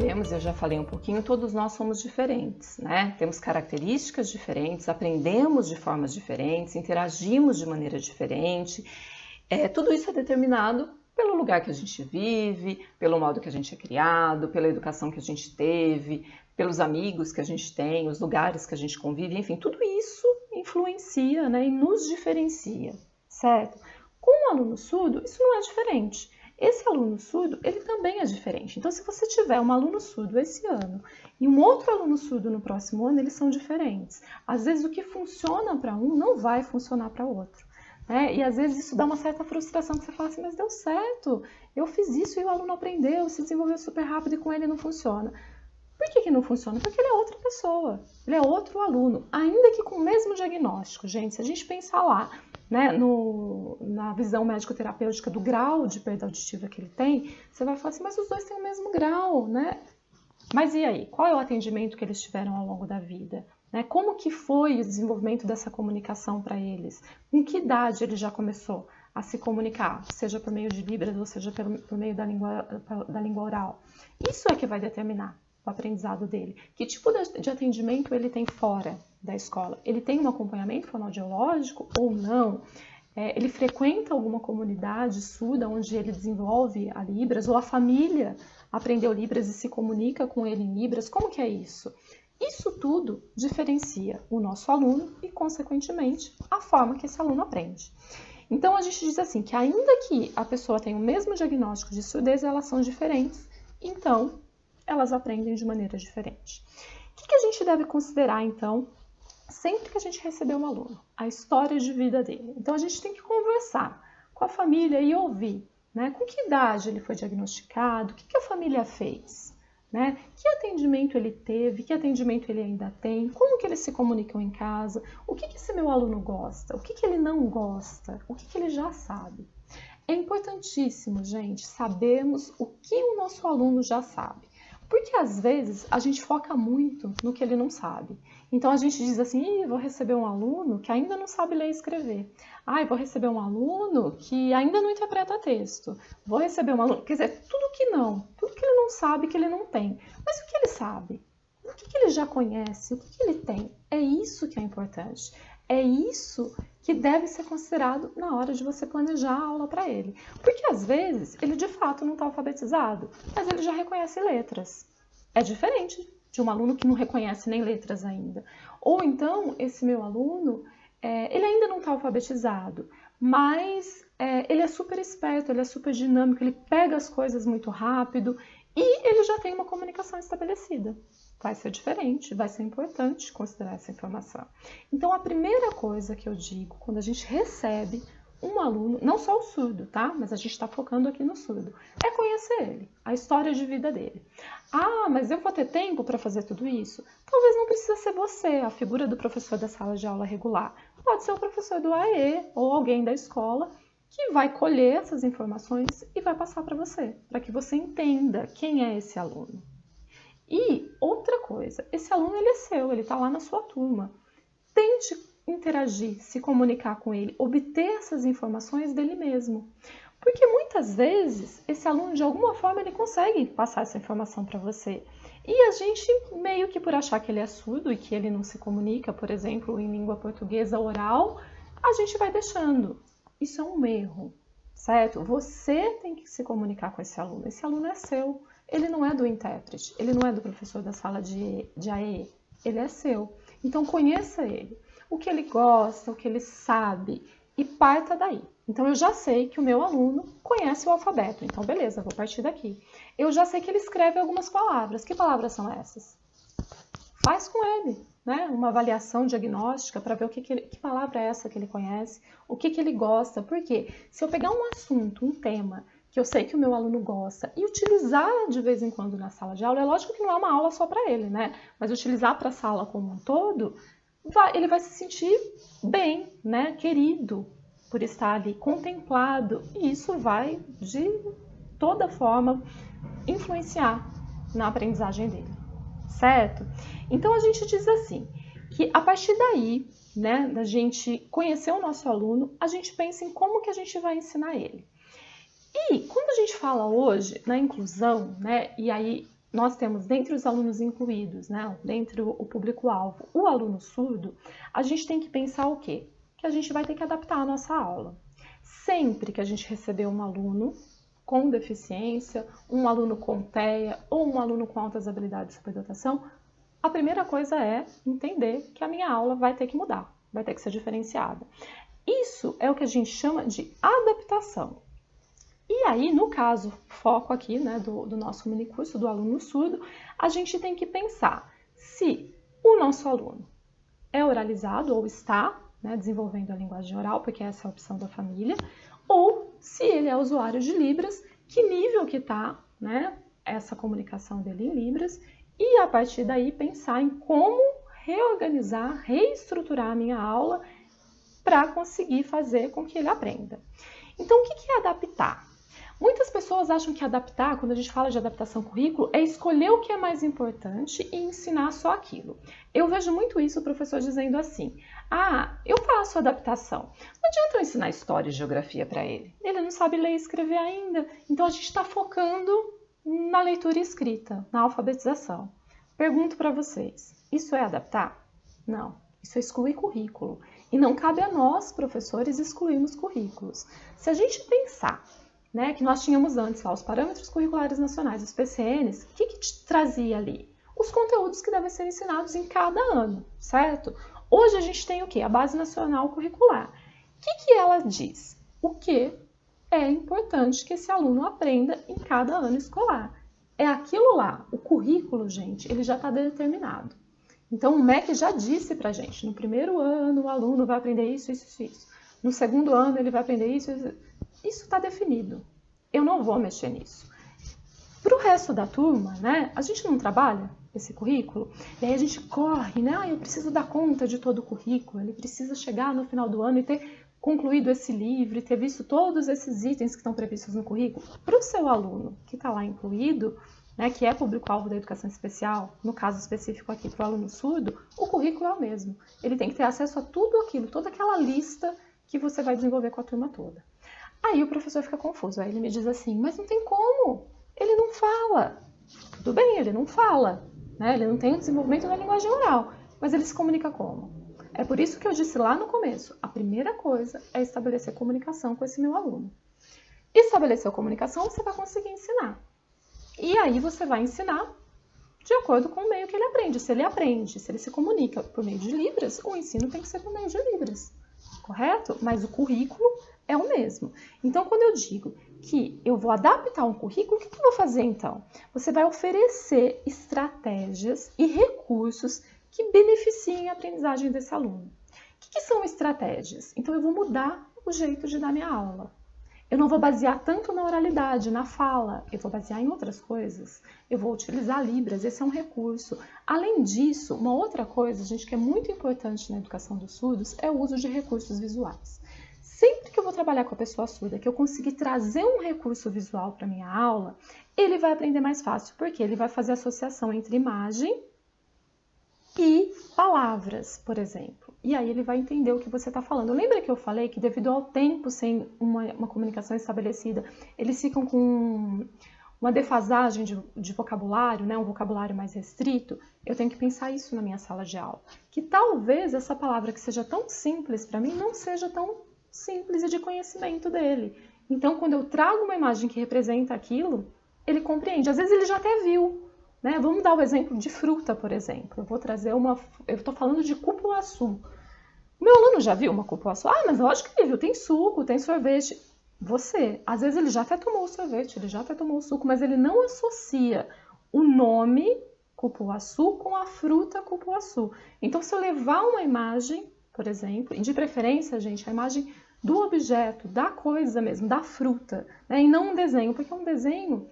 sabemos, eu já falei um pouquinho, todos nós somos diferentes, né? Temos características diferentes, aprendemos de formas diferentes, interagimos de maneira diferente. Tudo isso é determinado pelo lugar que a gente vive, pelo modo que a gente é criado, pela educação que a gente teve, pelos amigos que a gente tem, os lugares que a gente convive, enfim, tudo isso influencia, né, e nos diferencia, certo? Com o aluno surdo, isso não é diferente. Esse aluno surdo, ele também é diferente. Então, se você tiver um aluno surdo esse ano e um outro aluno surdo no próximo ano, eles são diferentes. Às vezes, o que funciona para um não vai funcionar para outro. E às vezes isso dá uma certa frustração, que você fala assim, mas deu certo, eu fiz isso e o aluno aprendeu, se desenvolveu super rápido e com ele não funciona. Por que não funciona? Porque ele é outra pessoa, ele é outro aluno, ainda que com o mesmo diagnóstico. Gente, se a gente pensar lá, né, na visão médico-terapêutica do grau de perda auditiva que ele tem, você vai falar assim, mas os dois têm o mesmo grau, né? Mas e aí? Qual é o atendimento que eles tiveram ao longo da vida? Como que foi o desenvolvimento dessa comunicação para eles? Com que idade ele já começou a se comunicar, seja por meio de Libras ou seja por meio da língua oral? Isso é que vai determinar o aprendizado dele. Que tipo de atendimento ele tem fora da escola? Ele tem um acompanhamento fonoaudiológico ou não? Ele frequenta alguma comunidade surda onde ele desenvolve a Libras, ou a família aprendeu Libras e se comunica com ele em Libras? Como que é isso? Isso tudo diferencia o nosso aluno e, consequentemente, a forma que esse aluno aprende. Então, a gente diz assim, que ainda que a pessoa tenha o mesmo diagnóstico de surdez, elas são diferentes, então, elas aprendem de maneira diferente. O que a gente deve considerar, então, sempre que a gente receber um aluno? A história de vida dele. Então, a gente tem que conversar com a família e ouvir, né? Com que idade ele foi diagnosticado, o que a família fez? Que atendimento ele teve, que atendimento ele ainda tem, como que eles se comunicam em casa, o que esse meu aluno gosta, o que ele não gosta, o que ele já sabe. É importantíssimo, gente, sabermos o que o nosso aluno já sabe. Porque às vezes a gente foca muito no que ele não sabe. Então a gente diz assim, vou receber um aluno que ainda não sabe ler e escrever. Vou receber um aluno que ainda não interpreta texto. Vou receber um aluno, quer dizer, tudo que ele não sabe, que ele não tem. Mas o que ele sabe? O que ele já conhece? O que ele tem? É isso que é importante. É isso que deve ser considerado na hora de você planejar a aula para ele. Porque às vezes ele de fato não está alfabetizado, mas ele já reconhece letras. É diferente de um aluno que não reconhece nem letras ainda. Ou então, esse meu aluno, ele ainda não está alfabetizado, mas ele é super esperto, ele é super dinâmico, ele pega as coisas muito rápido e ele já tem uma comunicação estabelecida. Vai ser diferente, vai ser importante considerar essa informação. Então, a primeira coisa que eu digo, quando a gente recebe um aluno, não só o surdo, tá? Mas a gente está focando aqui no surdo, é conhecer ele, a história de vida dele. Mas eu vou ter tempo para fazer tudo isso? Talvez não precisa ser você, a figura do professor da sala de aula regular. Pode ser o professor do AE ou alguém da escola que vai colher essas informações e vai passar para você, para que você entenda quem é esse aluno. E outra coisa, esse aluno ele é seu, ele está lá na sua turma. Tente interagir, se comunicar com ele, obter essas informações dele mesmo. Porque muitas vezes esse aluno de alguma forma ele consegue passar essa informação para você. E a gente meio que por achar que ele é surdo e que ele não se comunica, por exemplo, em língua portuguesa oral, a gente vai deixando. Isso é um erro, certo? Você tem que se comunicar com esse aluno é seu. Ele não é do intérprete, ele não é do professor da sala de AE, ele é seu. Então conheça ele, o que ele gosta, o que ele sabe e parta daí. Então eu já sei que o meu aluno conhece o alfabeto, então beleza, vou partir daqui. Eu já sei que ele escreve algumas palavras, que palavras são essas? Faz com ele, uma avaliação diagnóstica para ver que palavra é essa que ele conhece, o que ele gosta, porque se eu pegar um assunto, um tema, que eu sei que o meu aluno gosta, e utilizar de vez em quando na sala de aula, é lógico que não é uma aula só para ele, mas utilizar para a sala como um todo, ele vai se sentir bem, querido por estar ali, contemplado, e isso vai, de toda forma, influenciar na aprendizagem dele, certo? Então, a gente diz assim, que a partir daí, da gente conhecer o nosso aluno, a gente pensa em como que a gente vai ensinar ele. E quando a gente fala hoje na inclusão, e aí nós temos dentre os alunos incluídos, né, dentre o público-alvo, o aluno surdo, a gente tem que pensar o quê? Que a gente vai ter que adaptar a nossa aula. Sempre que a gente receber um aluno com deficiência, um aluno com TEA ou um aluno com altas habilidades de superdotação, a primeira coisa é entender que a minha aula vai ter que mudar, vai ter que ser diferenciada. Isso é o que a gente chama de adaptação. E aí, no caso, foco aqui, né, do nosso minicurso do aluno surdo, a gente tem que pensar se o nosso aluno é oralizado ou está, né, desenvolvendo a linguagem oral, porque essa é a opção da família, ou se ele é usuário de Libras, que nível que está, né, essa comunicação dele em Libras, e a partir daí pensar em como reorganizar, reestruturar a minha aula para conseguir fazer com que ele aprenda. Então, o que é adaptar? Muitas pessoas acham que adaptar, quando a gente fala de adaptação currículo, é escolher o que é mais importante e ensinar só aquilo. Eu vejo muito isso o professor dizendo assim, eu faço adaptação. Não adianta eu ensinar história e geografia para ele. Ele não sabe ler e escrever ainda. Então a gente está focando na leitura e escrita, na alfabetização. Pergunto para vocês, isso é adaptar? Não, isso é excluir currículo. E não cabe a nós, professores, excluirmos currículos. Se a gente pensar, né, que nós tínhamos antes lá, os parâmetros curriculares nacionais, os PCNs, o que te trazia ali? Os conteúdos que devem ser ensinados em cada ano, certo? Hoje a gente tem o quê? A Base Nacional Curricular. O que ela diz? O que é importante que esse aluno aprenda em cada ano escolar. É aquilo lá, o currículo, gente, ele já está determinado. Então o MEC já disse pra gente, no primeiro ano o aluno vai aprender isso, isso, isso. No segundo ano ele vai aprender isso, isso. Isso está definido. Eu não vou mexer nisso. Para o resto da turma, né, a gente não trabalha esse currículo, e aí a gente corre, né? Eu preciso dar conta de todo o currículo, ele precisa chegar no final do ano e ter concluído esse livro e ter visto todos esses itens que estão previstos no currículo. Para o seu aluno que está lá incluído, né, que é público-alvo da educação especial, no caso específico aqui para o aluno surdo, o currículo é o mesmo. Ele tem que ter acesso a tudo aquilo, toda aquela lista que você vai desenvolver com a turma toda. Aí o professor fica confuso, aí ele me diz assim, mas não tem como, ele não fala. Tudo bem, ele não fala, né? Ele não tem o desenvolvimento da linguagem oral, mas ele se comunica como? É por isso que eu disse lá no começo, a primeira coisa é estabelecer comunicação com esse meu aluno. Estabeleceu comunicação, você vai conseguir ensinar. E aí você vai ensinar de acordo com o meio que ele aprende. Se ele se comunica por meio de Libras, o ensino tem que ser por meio de Libras, correto? Mas o currículo é o mesmo. Então, quando eu digo que eu vou adaptar um currículo, o que eu vou fazer então? Você vai oferecer estratégias e recursos que beneficiem a aprendizagem desse aluno. O que são estratégias? Então, eu vou mudar o jeito de dar minha aula. Eu não vou basear tanto na oralidade, na fala, eu vou basear em outras coisas. Eu vou utilizar Libras, esse é um recurso. Além disso, uma outra coisa, gente, que é muito importante na educação dos surdos é o uso de recursos visuais. Sempre que eu vou trabalhar com a pessoa surda, que eu conseguir trazer um recurso visual para a minha aula, ele vai aprender mais fácil, porque ele vai fazer associação entre imagem e palavras, por exemplo. E aí ele vai entender o que você está falando. Lembra que eu falei que devido ao tempo sem uma comunicação estabelecida, eles ficam com uma defasagem de vocabulário, né? Um vocabulário mais restrito? Eu tenho que pensar isso na minha sala de aula. Que talvez essa palavra que seja tão simples para mim não seja tão simples e de conhecimento dele. Então, quando eu trago uma imagem que representa aquilo, ele compreende. Às vezes ele já até viu, né? Vamos dar o exemplo de fruta, por exemplo. Eu vou trazer eu estou falando de cupuaçu. Meu aluno já viu uma cupuaçu? Mas lógico que ele viu. Tem suco, tem sorvete. Às vezes ele já até tomou o sorvete, ele já até tomou o suco, mas ele não associa o nome cupuaçu com a fruta cupuaçu. Então, se eu levar uma imagem, por exemplo, e de preferência, gente, a imagem do objeto, da coisa mesmo, da fruta, né? E não um desenho, porque um desenho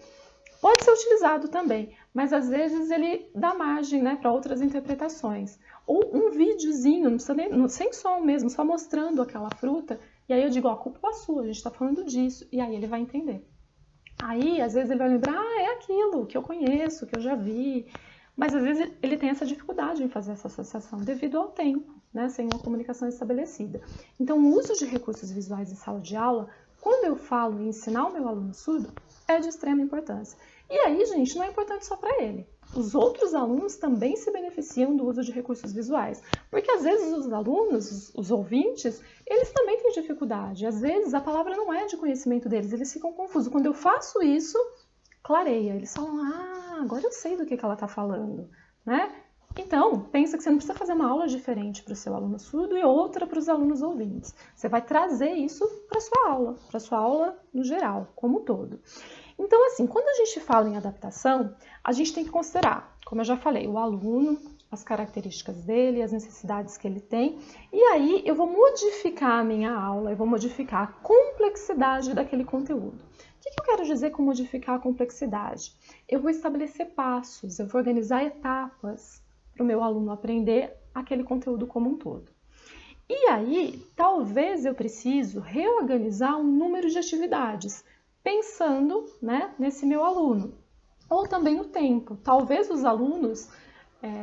pode ser utilizado também, mas às vezes ele dá margem, né, para outras interpretações. Ou um videozinho, não precisa nem, sem som mesmo, só mostrando aquela fruta, e aí eu digo, cupuaçu, a gente está falando disso, e aí ele vai entender. Aí, às vezes ele vai lembrar, é aquilo que eu conheço, que eu já vi, mas às vezes ele tem essa dificuldade em fazer essa associação devido ao tempo, né, sem uma comunicação estabelecida. Então, o uso de recursos visuais em sala de aula quando eu falo em ensinar o meu aluno surdo, é de extrema importância. E aí, gente, não é importante só para ele. Os outros alunos também se beneficiam do uso de recursos visuais, porque às vezes os alunos, os ouvintes, eles também têm dificuldade. Às vezes a palavra não é de conhecimento deles, eles ficam confusos. Quando eu faço isso, clareia. Eles falam, agora eu sei do que ela está falando, né? Então, pensa que você não precisa fazer uma aula diferente para o seu aluno surdo e outra para os alunos ouvintes. Você vai trazer isso para a sua aula no geral, como um todo. Então, assim, quando a gente fala em adaptação, a gente tem que considerar, como eu já falei, o aluno, as características dele, as necessidades que ele tem, e aí eu vou modificar a minha aula, eu vou modificar a complexidade daquele conteúdo. O que eu quero dizer com modificar a complexidade? Eu vou estabelecer passos, eu vou organizar etapas para o meu aluno aprender aquele conteúdo como um todo. E aí, talvez eu preciso reorganizar um número de atividades, pensando, né, nesse meu aluno. Ou também o tempo. Talvez os alunos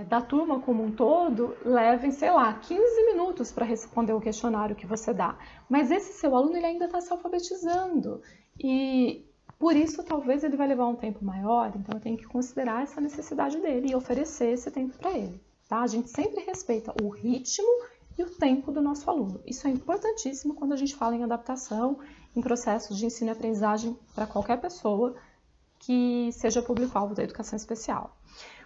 da turma como um todo levem, sei lá, 15 minutos para responder o questionário que você dá. Mas esse seu aluno ele ainda está se alfabetizando. E por isso talvez ele vai levar um tempo maior, então eu tenho que considerar essa necessidade dele e oferecer esse tempo para ele. Tá? A gente sempre respeita o ritmo e o tempo do nosso aluno. Isso é importantíssimo quando a gente fala em adaptação, em processos de ensino e aprendizagem para qualquer pessoa que seja público-alvo da educação especial.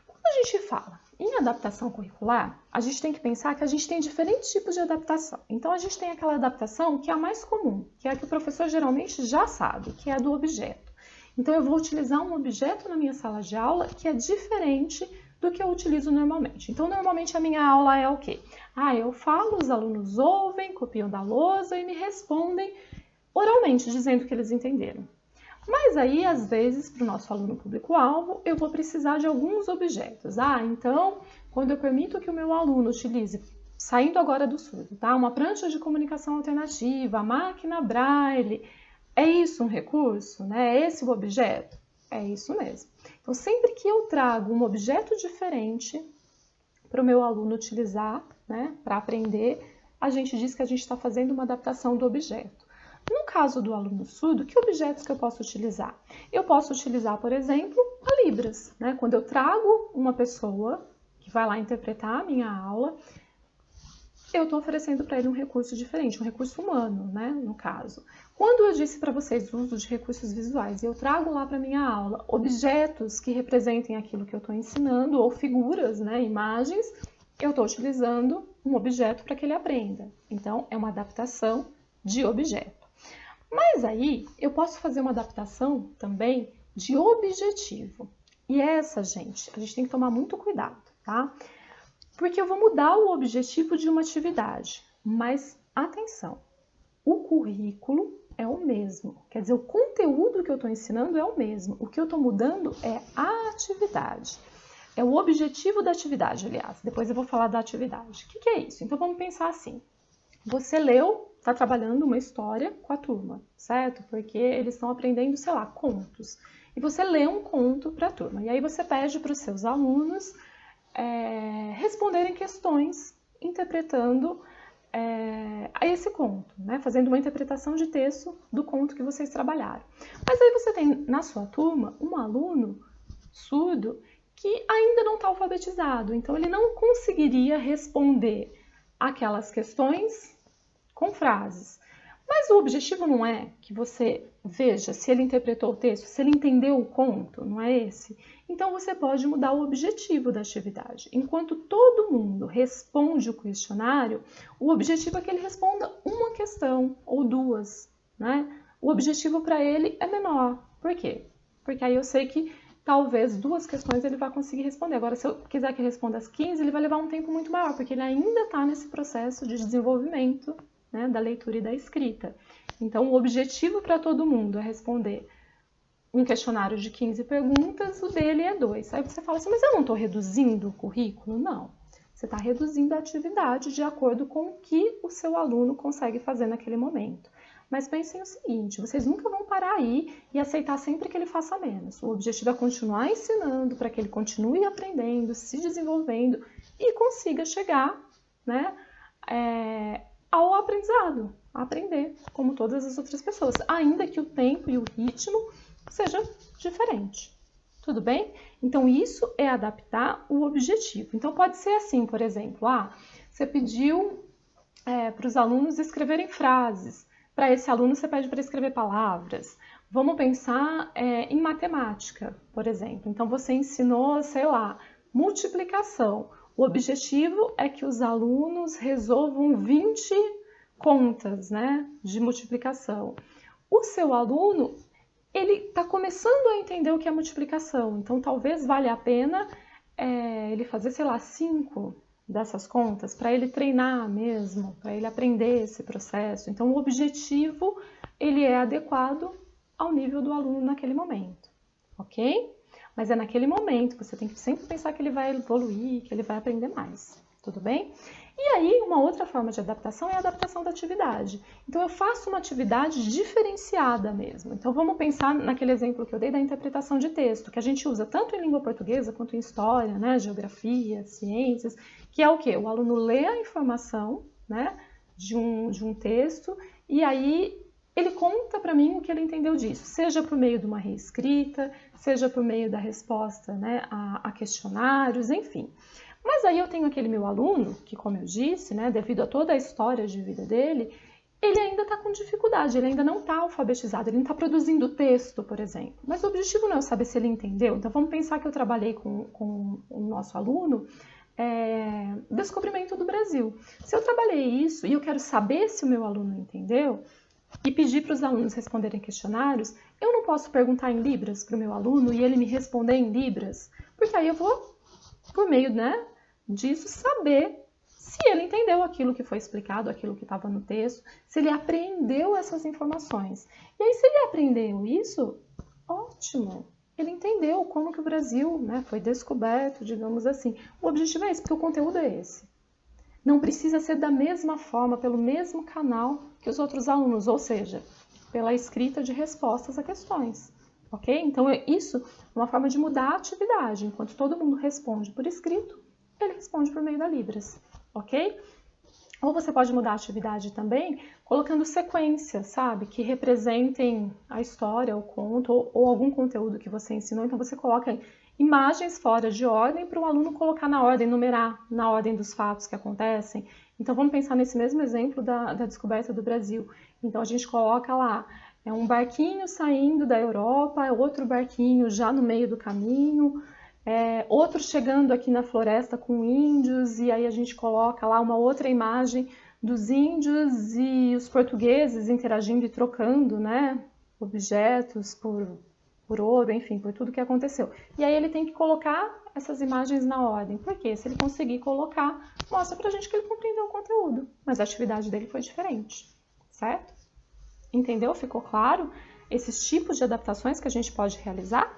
Quando a gente fala em adaptação curricular, a gente tem que pensar que a gente tem diferentes tipos de adaptação. Então, a gente tem aquela adaptação que é a mais comum, que é a que o professor geralmente já sabe, que é a do objeto. Então, eu vou utilizar um objeto na minha sala de aula que é diferente do que eu utilizo normalmente. Então, normalmente a minha aula é o quê? Eu falo, os alunos ouvem, copiam da lousa e me respondem oralmente, dizendo que eles entenderam. Mas aí, às vezes, para o nosso aluno público-alvo, eu vou precisar de alguns objetos. Então, quando eu permito que o meu aluno utilize, saindo agora do surdo, tá? Uma prancha de comunicação alternativa, a máquina Braille, é isso um recurso? Né? É esse o objeto? É isso mesmo. Então, sempre que eu trago um objeto diferente para o meu aluno utilizar, né, para aprender, a gente diz que a gente está fazendo uma adaptação do objeto. No caso do aluno surdo, que objetos que eu posso utilizar? Eu posso utilizar, por exemplo, a Libras. Né? Quando eu trago uma pessoa que vai lá interpretar a minha aula, eu estou oferecendo para ele um recurso diferente, um recurso humano, né, no caso. Quando eu disse para vocês o uso de recursos visuais e eu trago lá para a minha aula objetos que representem aquilo que eu estou ensinando, ou figuras, né, imagens, eu estou utilizando um objeto para que ele aprenda. Então, é uma adaptação de objeto. Mas aí, eu posso fazer uma adaptação também de objetivo. E essa, gente, a gente tem que tomar muito cuidado, tá? Porque eu vou mudar o objetivo de uma atividade. Mas, atenção, o currículo é o mesmo. Quer dizer, o conteúdo que eu estou ensinando é o mesmo. O que eu estou mudando é a atividade. É o objetivo da atividade, aliás. Depois eu vou falar da atividade. O que é isso? Então, vamos pensar assim. Você leu, está trabalhando uma história com a turma, certo? Porque eles estão aprendendo, sei lá, contos. E você lê um conto para a turma. E aí você pede para os seus alunos responderem questões interpretando esse conto, né? Fazendo uma interpretação de texto do conto que vocês trabalharam. Mas aí você tem na sua turma um aluno surdo que ainda não está alfabetizado, então ele não conseguiria responder aquelas questões com frases. Mas o objetivo não é que você veja se ele interpretou o texto, se ele entendeu o conto, não é esse? Então você pode mudar o objetivo da atividade. Enquanto todo mundo responde o questionário, o objetivo é que ele responda uma questão ou duas, né? O objetivo para ele é menor. Por quê? Porque aí eu sei que talvez 2 questões ele vai conseguir responder. Agora, se eu quiser que ele responda as 15, ele vai levar um tempo muito maior, porque ele ainda está nesse processo de desenvolvimento, né, da leitura e da escrita. Então, o objetivo para todo mundo é responder um questionário de 15 perguntas, o dele é 2. Aí você fala assim, mas eu não estou reduzindo o currículo? Não. Você está reduzindo a atividade de acordo com o que o seu aluno consegue fazer naquele momento. Mas pensem o seguinte, vocês nunca vão parar aí e aceitar sempre que ele faça menos. O objetivo é continuar ensinando para que ele continue aprendendo, se desenvolvendo e consiga chegar, né, ao aprendizado, a aprender, como todas as outras pessoas, ainda que o tempo e o ritmo seja diferente. Tudo bem? Então, isso é adaptar o objetivo. Então, pode ser assim, por exemplo, você pediu para os alunos escreverem frases. Para esse aluno, você pede para escrever palavras. Vamos pensar em matemática, por exemplo. Então, você ensinou, sei lá, multiplicação. O objetivo é que os alunos resolvam 20 contas, né, de multiplicação. O seu aluno, ele está começando a entender o que é multiplicação. Então, talvez valha a pena ele fazer, sei lá, 5 dessas contas, para ele treinar mesmo, para ele aprender esse processo. Então, o objetivo, ele é adequado ao nível do aluno naquele momento, ok? Mas é naquele momento, você tem que sempre pensar que ele vai evoluir, que ele vai aprender mais, tudo bem? E aí, uma outra forma de adaptação é a adaptação da atividade. Então, eu faço uma atividade diferenciada mesmo. Então, vamos pensar naquele exemplo que eu dei da interpretação de texto, que a gente usa tanto em língua portuguesa quanto em história, né, geografia, ciências, que é o quê? O aluno lê a informação, né, de um texto e aí ele conta para mim o que ele entendeu disso, seja por meio de uma reescrita, seja por meio da resposta, né, a questionários, enfim. Mas aí eu tenho aquele meu aluno, que como eu disse, né, devido a toda a história de vida dele, ele ainda está com dificuldade, ele ainda não está alfabetizado, ele não está produzindo texto, por exemplo. Mas o objetivo não é saber se ele entendeu. Então vamos pensar que eu trabalhei com o nosso aluno, descobrimento do Brasil. Se eu trabalhei isso e eu quero saber se o meu aluno entendeu, e pedir para os alunos responderem questionários, eu não posso perguntar em libras para o meu aluno e ele me responder em libras, porque aí eu vou, por meio, né, disso, saber se ele entendeu aquilo que foi explicado, aquilo que estava no texto, se ele apreendeu essas informações. E aí, se ele aprendeu isso, ótimo! Ele entendeu como que o Brasil, né, foi descoberto, digamos assim. O objetivo é esse, porque o conteúdo é esse. Não precisa ser da mesma forma, pelo mesmo canal que os outros alunos, ou seja, pela escrita de respostas a questões, ok? Então, isso é uma forma de mudar a atividade. Enquanto todo mundo responde por escrito, ele responde por meio da Libras, ok? Ou você pode mudar a atividade também colocando sequências, sabe? Que representem a história, o conto ou algum conteúdo que você ensinou. Então, você coloca imagens fora de ordem para o aluno colocar na ordem, numerar na ordem dos fatos que acontecem. Então, vamos pensar nesse mesmo exemplo da descoberta do Brasil. Então, a gente coloca lá um barquinho saindo da Europa, outro barquinho já no meio do caminho, outro chegando aqui na floresta com índios, e aí a gente coloca lá uma outra imagem dos índios e os portugueses interagindo e trocando, né, objetos por ouro, enfim, por tudo que aconteceu. E aí ele tem que colocar essas imagens na ordem, porque se ele conseguir colocar, mostra pra gente que ele compreendeu o conteúdo, mas a atividade dele foi diferente, certo? Entendeu? Ficou claro? Esses tipos de adaptações que a gente pode realizar?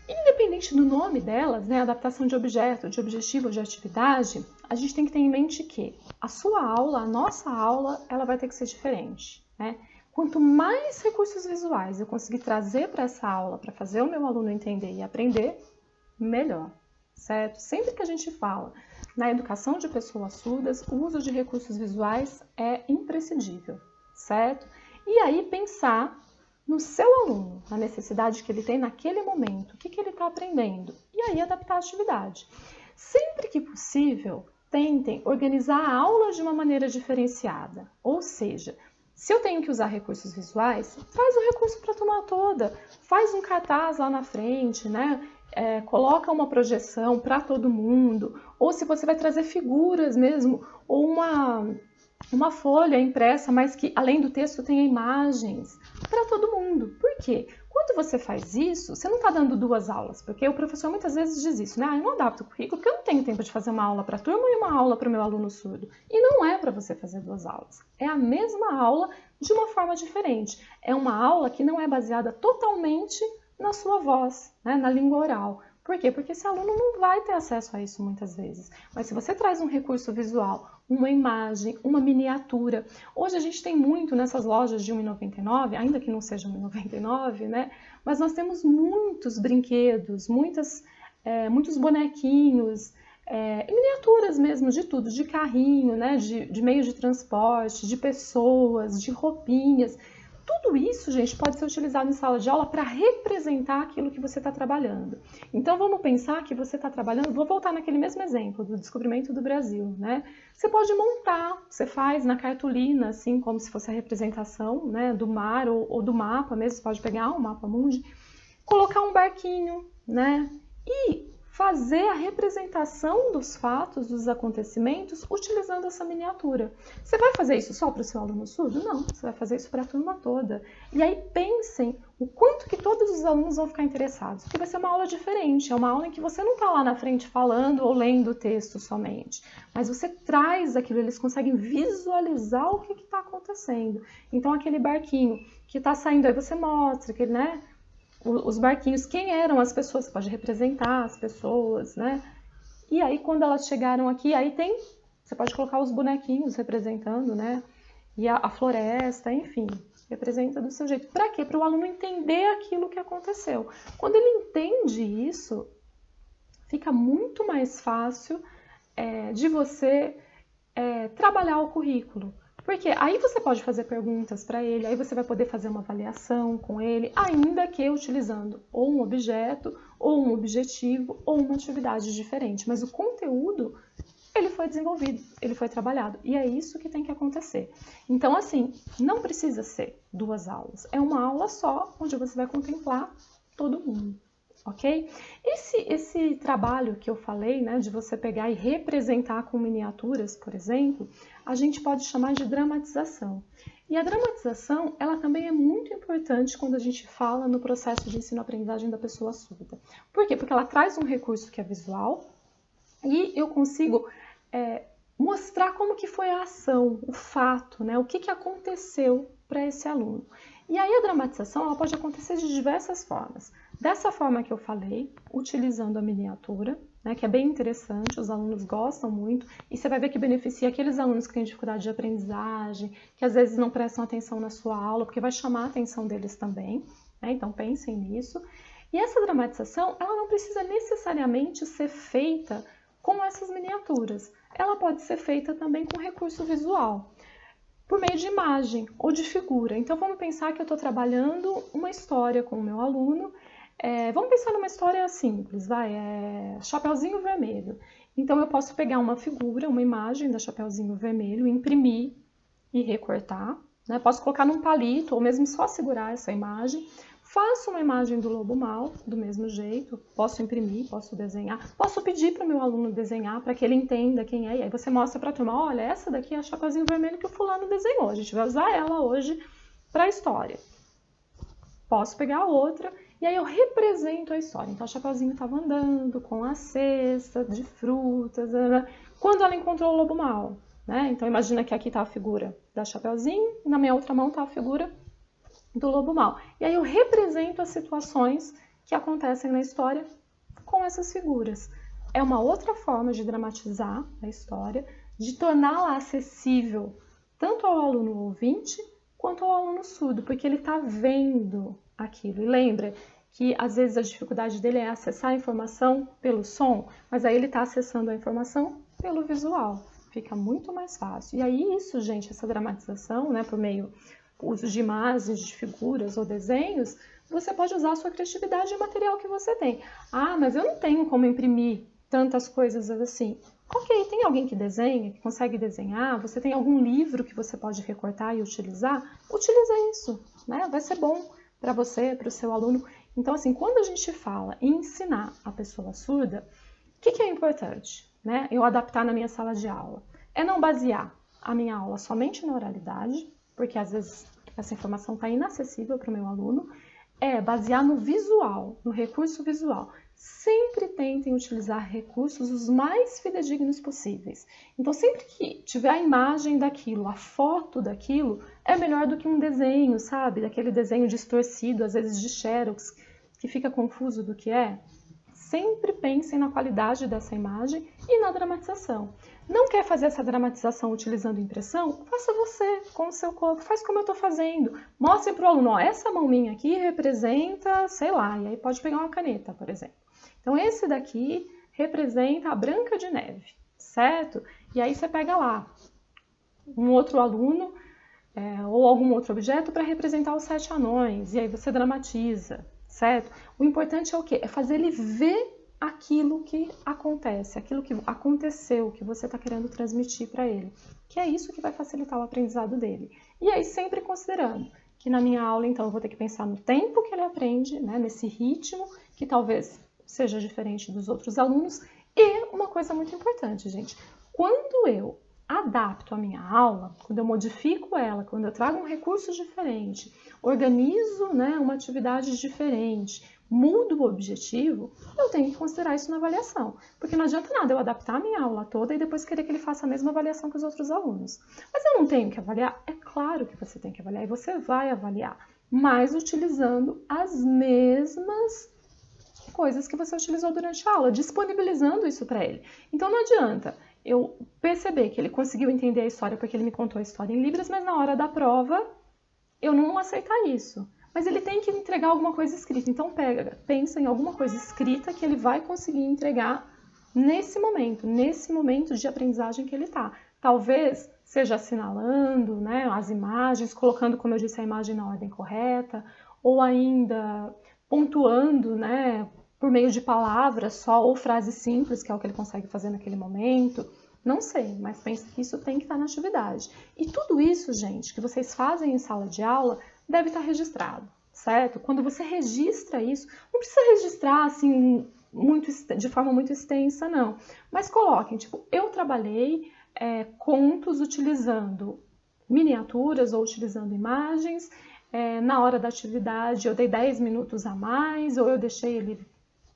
Independente do nome delas, né, adaptação de objeto, de objetivo, de atividade, a gente tem que ter em mente que a sua aula, a nossa aula, ela vai ter que ser diferente, né? Quanto mais recursos visuais eu conseguir trazer para essa aula, para fazer o meu aluno entender e aprender, melhor, certo? Sempre que a gente fala na educação de pessoas surdas, o uso de recursos visuais é imprescindível, certo? E aí pensar no seu aluno, na necessidade que ele tem naquele momento, o que ele está aprendendo, e aí adaptar a atividade. Sempre que possível, tentem organizar a aula de uma maneira diferenciada, ou seja, se eu tenho que usar recursos visuais, traz o recurso para a turma toda, faz um cartaz lá na frente, né? Coloca uma projeção para todo mundo, ou se você vai trazer figuras mesmo, ou uma folha impressa, mas que além do texto tenha imagens para todo mundo. Por quê? Quando você faz isso, você não está dando 2 aulas, porque o professor muitas vezes diz isso, né? Eu não adapto o currículo porque eu não tenho tempo de fazer uma aula para a turma e uma aula para o meu aluno surdo. E não é para você fazer 2 aulas. É a mesma aula de uma forma diferente. É uma aula que não é baseada totalmente na sua voz, né? Na língua oral. Por quê? Porque esse aluno não vai ter acesso a isso muitas vezes. Mas se você traz um recurso visual, uma imagem, uma miniatura. Hoje a gente tem muito nessas lojas de R$1,99, ainda que não seja R$1,99, né? Mas nós temos muitos brinquedos, muitos bonequinhos, e miniaturas mesmo de tudo, de carrinho, né, de meios de transporte, de pessoas, de roupinhas. Tudo isso, gente, pode ser utilizado em sala de aula para representar aquilo que você está trabalhando. Então, vamos pensar que você está trabalhando... Vou voltar naquele mesmo exemplo do descobrimento do Brasil, né? Você pode montar, você faz na cartolina, assim, como se fosse a representação, né, do mar ou do mapa mesmo. Você pode pegar um mapa mundi, colocar um barquinho, né? E fazer a representação dos fatos, dos acontecimentos, utilizando essa miniatura. Você vai fazer isso só para o seu aluno surdo? Não, você vai fazer isso para a turma toda. E aí pensem o quanto que todos os alunos vão ficar interessados, porque vai ser uma aula diferente, é uma aula em que você não está lá na frente falando ou lendo o texto somente, mas você traz aquilo, eles conseguem visualizar o que está acontecendo. Então aquele barquinho que está saindo, aí você mostra que, né? Os barquinhos, quem eram as pessoas, você pode representar as pessoas, né? E aí, quando elas chegaram aqui, aí você pode colocar os bonequinhos representando, né? E a floresta, enfim, representa do seu jeito. Para quê? Para o aluno entender aquilo que aconteceu. Quando ele entende isso, fica muito mais fácil de você trabalhar o currículo. Porque aí você pode fazer perguntas para ele, aí você vai poder fazer uma avaliação com ele, ainda que utilizando ou um objeto, ou um objetivo, ou uma atividade diferente. Mas o conteúdo, ele foi desenvolvido, ele foi trabalhado. E é isso que tem que acontecer. Então, assim, não precisa ser 2 aulas. É uma aula só, onde você vai contemplar todo mundo. Ok? Esse trabalho que eu falei, né, de você pegar e representar com miniaturas, por exemplo, a gente pode chamar de dramatização. E a dramatização, ela também é muito importante quando a gente fala no processo de ensino-aprendizagem da pessoa surda. Por quê? Porque ela traz um recurso que é visual e eu consigo mostrar como que foi a ação, o fato, né, o que aconteceu para esse aluno. E aí a dramatização ela pode acontecer de diversas formas. Dessa forma que eu falei, utilizando a miniatura, né, que é bem interessante, os alunos gostam muito, e você vai ver que beneficia aqueles alunos que têm dificuldade de aprendizagem, que às vezes não prestam atenção na sua aula, porque vai chamar a atenção deles também, né? Então pensem nisso. E essa dramatização, ela não precisa necessariamente ser feita com essas miniaturas. Ela pode ser feita também com recurso visual, por meio de imagem ou de figura. Então vamos pensar que eu estou trabalhando uma história com o meu aluno. Vamos pensar numa história simples, Chapeuzinho Vermelho. Então eu posso pegar uma figura, uma imagem da Chapeuzinho Vermelho, imprimir e recortar, né? Posso colocar num palito ou mesmo só segurar essa imagem. Faço uma imagem do Lobo Mau, do mesmo jeito, posso imprimir, posso desenhar, posso pedir para o meu aluno desenhar para que ele entenda quem é, e aí você mostra para a turma, olha, essa daqui é a Chapeuzinho Vermelho que o fulano desenhou, a gente vai usar ela hoje para a história. Posso pegar outra, e aí eu represento a história. Então a Chapeuzinho estava andando com a cesta de frutas, quando ela encontrou o Lobo Mau, né? Então imagina que aqui está a figura da Chapeuzinho, e na minha outra mão está a figura do Lobo Mau. E aí eu represento as situações que acontecem na história com essas figuras. É uma outra forma de dramatizar a história, de torná-la acessível tanto ao aluno ouvinte quanto ao aluno surdo, porque ele está vendo aquilo. E lembra que às vezes a dificuldade dele é acessar a informação pelo som, mas aí ele está acessando a informação pelo visual. Fica muito mais fácil. E aí isso, gente, essa dramatização, né, por meio uso de imagens, de figuras ou desenhos, você pode usar a sua criatividade e o material que você tem. Ah, mas eu não tenho como imprimir tantas coisas assim. Ok, tem alguém que desenha, que consegue desenhar? Você tem algum livro que você pode recortar e utilizar? Utiliza isso, né? Vai ser bom para você, para o seu aluno. Então, assim, quando a gente fala em ensinar a pessoa surda, o que é importante, né? Eu adaptar na minha sala de aula. É não basear a minha aula somente na oralidade, porque às vezes essa informação está inacessível para o meu aluno, basear no visual, no recurso visual. Sempre tentem utilizar recursos os mais fidedignos possíveis. Então, sempre que tiver a imagem daquilo, a foto daquilo, é melhor do que um desenho, sabe? Daquele desenho distorcido, às vezes de xerox, que fica confuso do que é. Sempre pensem na qualidade dessa imagem e na dramatização. Não quer fazer essa dramatização utilizando impressão? Faça você com o seu corpo, faz como eu estou fazendo. Mostre para o aluno, ó, essa mão minha aqui representa, sei lá, e aí pode pegar uma caneta, por exemplo. Então esse daqui representa a Branca de Neve, certo? E aí você pega lá um outro aluno ou algum outro objeto para representar os 7 anões, e aí você dramatiza, certo? O importante é o quê? É fazer ele ver aquilo que acontece, aquilo que aconteceu, que você está querendo transmitir para ele, que é isso que vai facilitar o aprendizado dele. E aí sempre considerando que na minha aula, então, eu vou ter que pensar no tempo que ele aprende, né, nesse ritmo, que talvez seja diferente dos outros alunos. E uma coisa muito importante, gente, quando eu adapto a minha aula, quando eu modifico ela, quando eu trago um recurso diferente, organizo, né, uma atividade diferente, mudo o objetivo, eu tenho que considerar isso na avaliação. Porque não adianta nada eu adaptar a minha aula toda e depois querer que ele faça a mesma avaliação que os outros alunos. Mas eu não tenho que avaliar? É claro que você tem que avaliar e você vai avaliar, mas utilizando as mesmas coisas que você utilizou durante a aula, disponibilizando isso para ele. Então não adianta eu perceber que ele conseguiu entender a história porque ele me contou a história em Libras, mas na hora da prova eu não aceitar isso. Mas ele tem que entregar alguma coisa escrita. Então pensa em alguma coisa escrita que ele vai conseguir entregar nesse momento de aprendizagem que ele está. Talvez seja assinalando, né, as imagens, colocando, como eu disse, a imagem na ordem correta, ou ainda pontuando, né, por meio de palavras só, ou frases simples, que é o que ele consegue fazer naquele momento. Não sei, mas pense que isso tem que estar na atividade. E tudo isso, gente, que vocês fazem em sala de aula, deve estar registrado, certo? Quando você registra isso, não precisa registrar assim de forma muito extensa, não. Mas coloquem, tipo, eu trabalhei contos utilizando miniaturas ou utilizando imagens, na hora da atividade eu dei 10 minutos a mais, ou eu deixei ele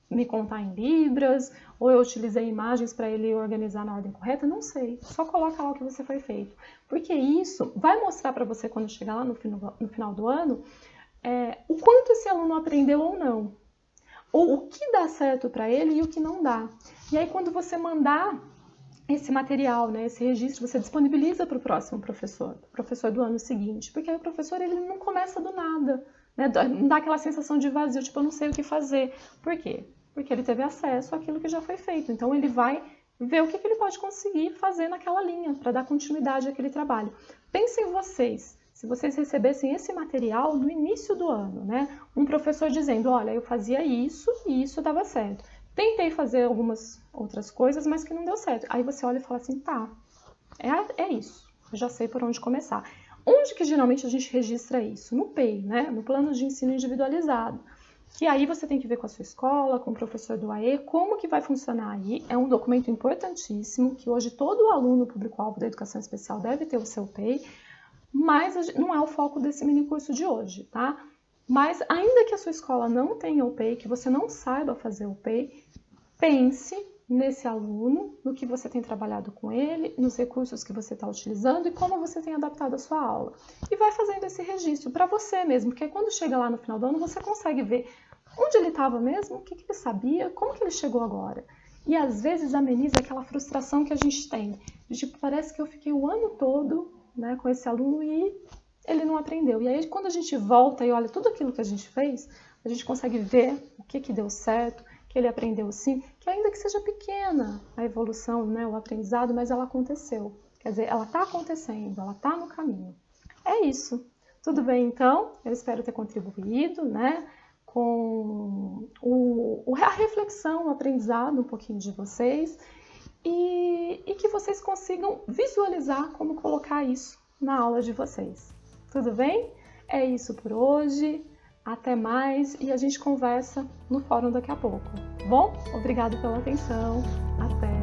me contar em libras, ou eu utilizei imagens para ele organizar na ordem correta, não sei. Só coloca lá o que você foi feito. Porque isso vai mostrar para você, quando chegar lá no final do ano, o quanto esse aluno aprendeu ou não. Ou o que dá certo para ele e o que não dá. E aí, quando você mandar esse material, né, esse registro, você disponibiliza para o próximo professor do ano seguinte. Porque aí o professor ele não começa do nada. Né, não dá aquela sensação de vazio, tipo, eu não sei o que fazer. Por quê? Porque ele teve acesso àquilo que já foi feito. Então, ele vai ver o que ele pode conseguir fazer naquela linha, para dar continuidade àquele trabalho. Pensem vocês, se vocês recebessem esse material no início do ano, né? Um professor dizendo, olha, eu fazia isso e isso dava certo. Tentei fazer algumas outras coisas, mas que não deu certo. Aí você olha e fala assim, tá, é isso, eu já sei por onde começar. Onde que geralmente a gente registra isso? No PEI, né? No Plano de Ensino Individualizado. Que aí você tem que ver com a sua escola, com o professor do AE, como que vai funcionar aí. É um documento importantíssimo, que hoje todo aluno público-alvo da educação especial deve ter o seu PEI, mas não é o foco desse mini curso de hoje, tá? Mas ainda que a sua escola não tenha o PEI, que você não saiba fazer o PEI, pense nesse aluno, no que você tem trabalhado com ele, nos recursos que você está utilizando e como você tem adaptado a sua aula. E vai fazendo esse registro para você mesmo, porque quando chega lá no final do ano, você consegue ver onde ele estava mesmo, o que ele sabia, como que ele chegou agora. E às vezes ameniza aquela frustração que a gente tem. De, tipo, parece que eu fiquei o ano todo, né, com esse aluno e ele não aprendeu. E aí quando a gente volta e olha tudo aquilo que a gente fez, a gente consegue ver o que deu certo, que ele aprendeu sim, que ainda que seja pequena a evolução, né, o aprendizado, mas ela aconteceu. Quer dizer, ela está acontecendo, ela está no caminho. É isso. Tudo bem, então? Eu espero ter contribuído, né, com a reflexão, o aprendizado um pouquinho de vocês e que vocês consigam visualizar como colocar isso na aula de vocês. Tudo bem? É isso por hoje. Até mais e a gente conversa no fórum daqui a pouco. Bom? Obrigada pela atenção. Até!